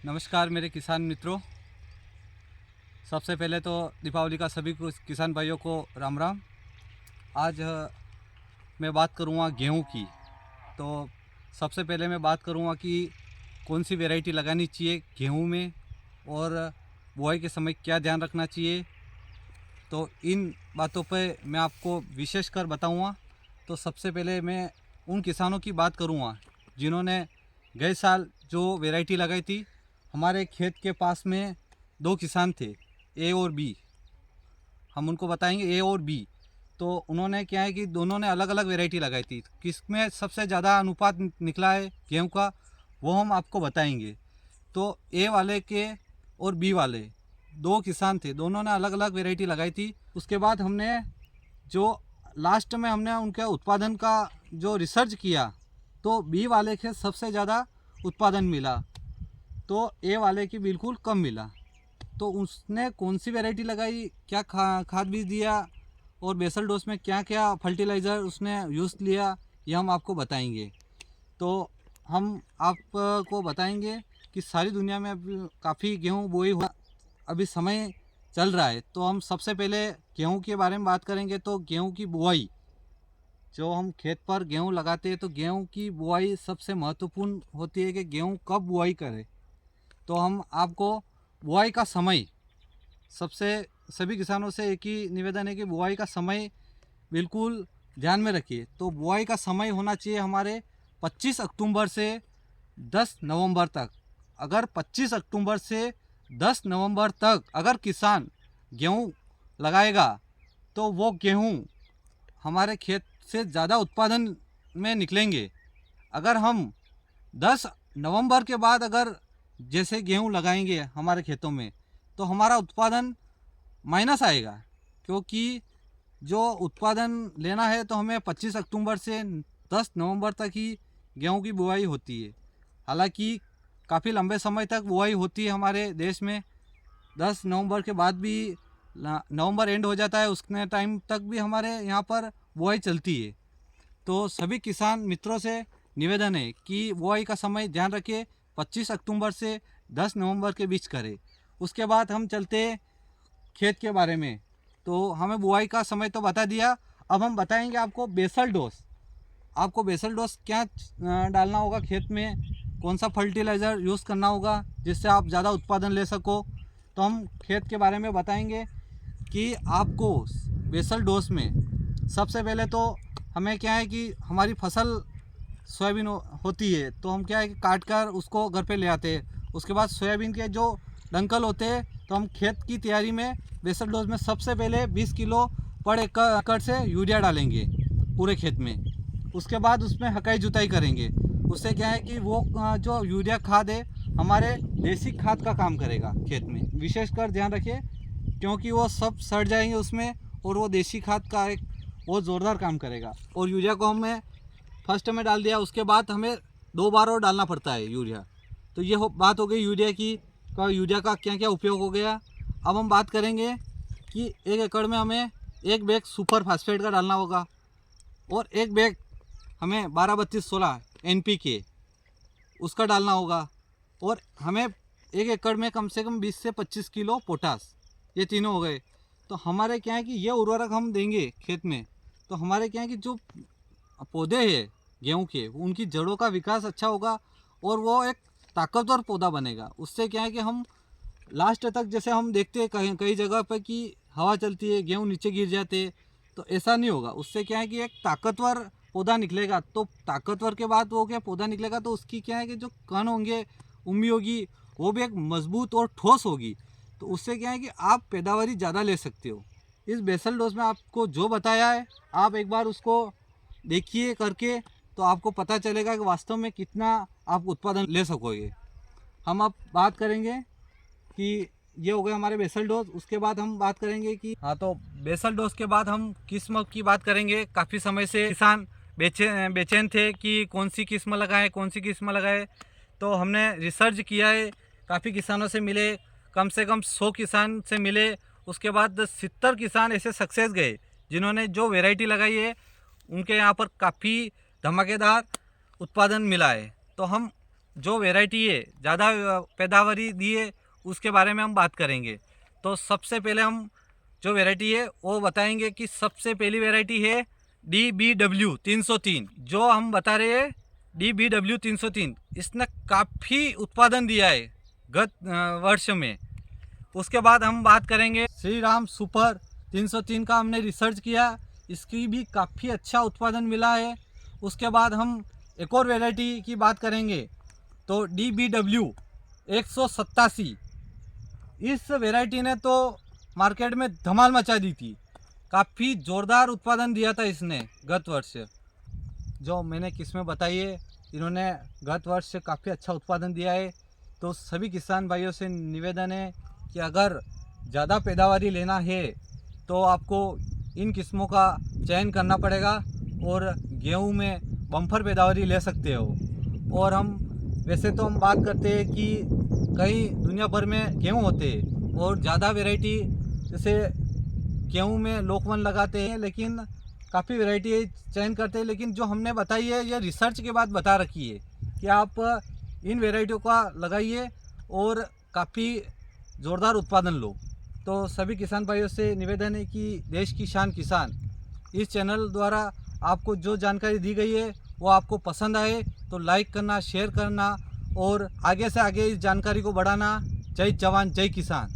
नमस्कार मेरे किसान मित्रों। सबसे पहले तो दीपावली का सभी किसान भाइयों को राम राम। आज मैं बात करूँगा गेहूँ की। तो सबसे पहले मैं बात करूँगा कि कौन सी वैरायटी लगानी चाहिए गेहूँ में और बुआई के समय क्या ध्यान रखना चाहिए। तो इन बातों पे मैं आपको विशेष कर बताऊँगा। तो सबसे पहले मैं उन किसानों की बात करूँगा जिन्होंने गए साल जो वैरायटी लगाई थी। हमारे खेत के पास में दो किसान थे, ए और बी। हम उनको बताएंगे ए और बी। तो उन्होंने क्या है कि दोनों ने अलग अलग वैरायटी लगाई थी। किसमें सबसे ज़्यादा अनुपात निकला है गेहूँ का, वो हम आपको बताएंगे। तो ए वाले के और बी वाले दो किसान थे, दोनों ने अलग अलग वैरायटी लगाई थी। उसके बाद हमने जो लास्ट में हमने उनके उत्पादन का जो रिसर्च किया, तो बी वाले के सबसे ज़्यादा उत्पादन मिला, तो ए वाले की बिल्कुल कम मिला। तो उसने कौन सी वैरायटी लगाई, क्या खाद बीज दिया और बेसल डोज में क्या क्या फर्टिलाइज़र उसने यूज़ लिया, ये हम आपको बताएंगे। तो हम आपको बताएंगे कि सारी दुनिया में अब काफ़ी गेहूँ बोई हुआ अभी समय चल रहा है। तो हम सबसे पहले गेहूँ के बारे में बात करेंगे। तो गेहूँ की बुआई, जो हम खेत पर गेहूँ लगाते हैं, तो गेहूँ की बुआई सबसे महत्वपूर्ण होती है कि गेहूँ कब बुआई करें। तो हम आपको बुआई का समय, सबसे सभी किसानों से एक ही निवेदन है कि बुआई का समय बिल्कुल ध्यान में रखिए। तो बुआई का समय होना चाहिए हमारे 25 अक्टूबर से 10 नवंबर तक। अगर 25 अक्टूबर से 10 नवंबर तक अगर किसान गेहूँ लगाएगा, तो वो गेहूँ हमारे खेत से ज़्यादा उत्पादन में निकलेंगे। अगर हम 10 नवंबर के बाद अगर जैसे गेहूँ लगाएंगे हमारे खेतों में, तो हमारा उत्पादन माइनस आएगा, क्योंकि जो उत्पादन लेना है तो हमें 25 अक्टूबर से 10 नवंबर तक ही गेहूँ की बुआई होती है। हालांकि काफ़ी लंबे समय तक बुआई होती है हमारे देश में। 10 नवंबर के बाद भी नवंबर एंड हो जाता है, उसने टाइम तक भी हमारे यहाँ पर बुआई चलती है। तो सभी किसान मित्रों से निवेदन है कि बुआई का समय ध्यान रखिए, 25 अक्टूबर से 10 नवंबर के बीच करें। उसके बाद हम चलते खेत के बारे में। तो हमें बुआई का समय तो बता दिया, अब हम बताएंगे आपको बेसल डोज। आपको बेसल डोज क्या डालना होगा खेत में, कौन सा फर्टिलाइज़र यूज़ करना होगा जिससे आप ज़्यादा उत्पादन ले सको। तो हम खेत के बारे में बताएंगे कि आपको बेसल डोज में सबसे पहले तो हमें क्या है कि हमारी फसल सोयाबीन होती है, तो हम क्या है कि काट कर उसको घर पे ले आते हैं। उसके बाद सोयाबीन के जो डंकल होते हैं, तो हम खेत की तैयारी में बेसल डोज में सबसे पहले 20 किलो पर एकड़ से यूरिया डालेंगे पूरे खेत में। उसके बाद उसमें हकाई जुताई करेंगे। उससे क्या है कि वो जो यूरिया खाद है हमारे देसी खाद का काम करेगा खेत में। विशेषकर ध्यान रखिए, क्योंकि वो सब सड़ जाएंगे उसमें, और वो देसी खाद का एक बहुत ज़ोरदार काम करेगा। और यूरिया को हमें फर्स्ट में डाल दिया, उसके बाद हमें 2 बार और डालना पड़ता है यूरिया। तो ये बात हो गई यूरिया की, यूरिया का क्या क्या उपयोग हो गया। अब हम बात करेंगे कि 1 एकड़ में हमें 1 बैग सुपर फास्फेट का डालना होगा, और 1 बैग हमें 12-32-16 NPK उसका डालना होगा। और हमें 1 एकड़ में कम से कम 20 से 25 किलो पोटास, ये तीनों हो गए। तो हमारे क्या है कि ये उर्वरक हम देंगे खेत में, तो हमारे क्या है कि जो पौधे हैं गेहूँ के, उनकी जड़ों का विकास अच्छा होगा और वो एक ताकतवर पौधा बनेगा। उससे क्या है कि हम लास्ट तक, जैसे हम देखते हैं कहीं कई जगह पर कि हवा चलती है गेहूँ नीचे गिर जाते हैं, तो ऐसा नहीं होगा। उससे क्या है कि एक ताकतवर पौधा निकलेगा। तो ताकतवर के बाद वो क्या पौधा निकलेगा, तो उसकी क्या है कि जो कण होंगे, उम्मी होगी, वो भी एक मजबूत और ठोस होगी। तो उससे क्या है कि आप पैदावारी ज़्यादा ले सकते हो। इस बेसल डोज में आपको जो बताया है, आप एक बार उसको देखिए करके, तो आपको पता चलेगा कि वास्तव में कितना आप उत्पादन ले सकोगे। हम अब बात करेंगे कि ये हो गए हमारे बेसल डोज। उसके बाद हम बात करेंगे कि हाँ, तो बेसल डोज के बाद हम किस्म की बात करेंगे। काफ़ी समय से किसान बेचैन थे कि कौन सी किस्म लगाएं, कौन सी किस्म लगाएं। तो हमने रिसर्च किया है, काफ़ी किसानों से मिले, कम से कम 100 किसान से मिले। उसके बाद 70 किसान ऐसे सक्सेस गए जिन्होंने जो वेराइटी लगाई है उनके यहाँ पर काफ़ी धमाकेदार उत्पादन मिला है। तो हम जो वैरायटी है ज़्यादा पैदावारी दी है उसके बारे में हम बात करेंगे। तो सबसे पहले हम जो वैरायटी है वो बताएंगे कि सबसे पहली वैरायटी है DBW 303। जो हम बता रहे हैं DBW 303, इसने काफ़ी उत्पादन दिया है गत वर्ष में। उसके बाद हम बात करेंगे श्री राम सुपर 303 का। हमने रिसर्च किया, इसकी भी काफ़ी अच्छा उत्पादन मिला है। उसके बाद हम एक और वैरायटी की बात करेंगे तो DBW 187। इस वैरायटी ने तो मार्केट में धमाल मचा दी थी, काफ़ी ज़ोरदार उत्पादन दिया था इसने गत वर्ष। जो मैंने किस्में बताई है इन्होंने गत वर्ष से काफ़ी अच्छा उत्पादन दिया है। तो सभी किसान भाइयों से निवेदन है कि अगर ज़्यादा पैदावारी लेना है तो आपको इन किस्मों का चयन करना पड़ेगा और गेहूं में बम्पर पैदावारी ले सकते हो। और हम वैसे तो हम बात करते हैं कि कई दुनिया भर में गेहूं होते हैं और ज़्यादा वैरायटी जैसे गेहूं में लोकवन लगाते हैं, लेकिन काफ़ी वैरायटी चयन करते हैं। लेकिन जो हमने बताई है ये रिसर्च के बाद बता रखी है कि आप इन वैरायटियों का लगाइए और काफ़ी ज़ोरदार उत्पादन लो। तो सभी किसान भाइयों से निवेदन है कि देश की शान किसान इस चैनल द्वारा आपको जो जानकारी दी गई है वो आपको पसंद आए तो लाइक करना, शेयर करना और आगे से आगे इस जानकारी को बढ़ाना। जय जवान जय किसान।